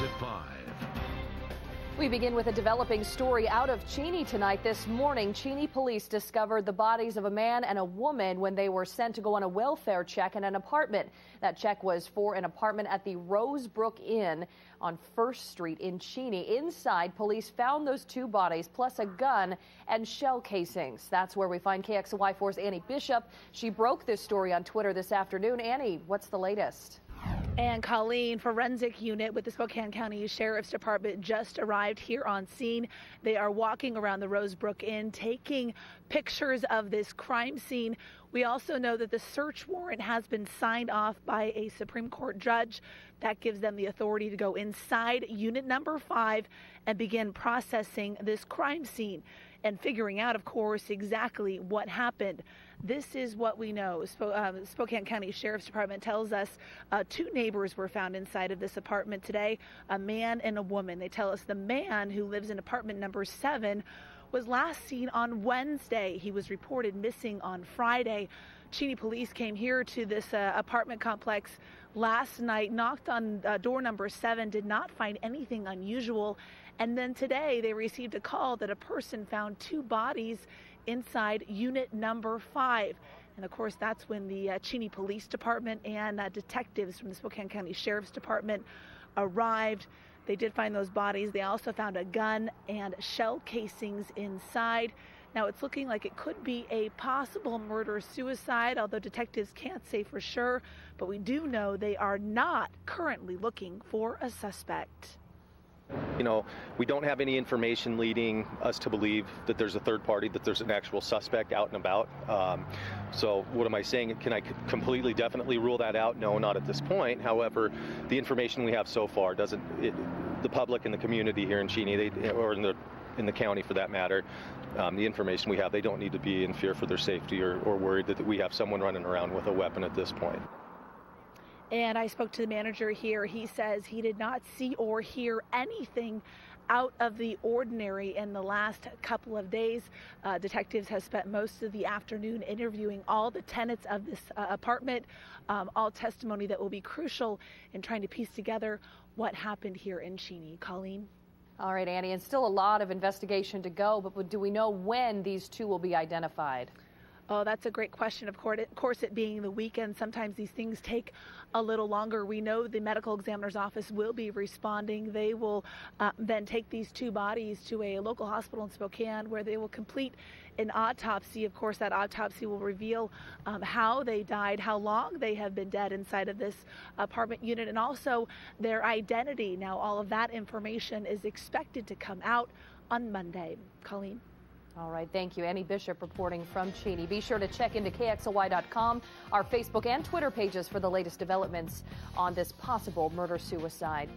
at 5. We begin with a developing story out of Cheney tonight. This morning, Cheney police discovered the bodies of a man and a woman when they were sent to go on a welfare check in an apartment. That check was for an apartment at the Rosebrook Inn on 1st Street in Cheney. Inside, police found those two bodies, plus a gun and shell casings. That's where we find KXLY4's Annie Bishop. She broke this story on Twitter this afternoon. Annie, what's the latest? And Colleen, forensic unit with the Spokane County Sheriff's Department just arrived here on scene. They are walking around the Rosebrook Inn, taking pictures of this crime scene. We also know that the search warrant has been signed off by a Supreme Court judge. That gives them the authority to go inside unit number 5 and begin processing this crime scene and figuring out, of course, exactly what happened. This is what we know. Spokane County Sheriff's Department tells us 2 neighbors were found inside of this apartment today, a man and a woman. They tell us the man, who lives in apartment number 7, was last seen on Wednesday. He was reported missing on Friday. Cheney police came here to this apartment complex last night, knocked on door number 7, did not find anything unusual. And then today they received a call that a person found 2 bodies inside unit number 5. And of course, that's when the Cheney Police Department and detectives from the Spokane County Sheriff's Department arrived. They did find those bodies. They also found a gun and shell casings inside. Now, it's looking like it could be a possible murder-suicide, although detectives can't say for sure. But we do know they are not currently looking for a suspect. You know, we don't have any information leading us to believe that there's a third party, that there's an actual suspect out and about. So what am I saying? Can I completely definitely rule that out? No, not at this point. However, the information we have so far doesn't, the public and the community here in Cheney, or in the county for that matter, the information we have, they don't need to be in fear for their safety or worried that we have someone running around with a weapon at this point. And I spoke to the manager here. He says he did not see or hear anything out of the ordinary in the last couple of days. Detectives have spent most of the afternoon interviewing all the tenants of this apartment, all testimony that will be crucial in trying to piece together what happened here in Cheney. Colleen? All right, Annie, and still a lot of investigation to go, but do we know when these 2 will be identified? Oh, that's a great question. Of course, it being the weekend, sometimes these things take a little longer. We know the medical examiner's office will be responding. They will then take these 2 bodies to a local hospital in Spokane where they will complete an autopsy. Of course, that autopsy will reveal how they died, how long they have been dead inside of this apartment unit, and also their identity. Now, all of that information is expected to come out on Monday. Colleen? All right, thank you. Annie Bishop reporting from Cheney. Be sure to check into KXLY.com, our Facebook and Twitter pages for the latest developments on this possible murder-suicide.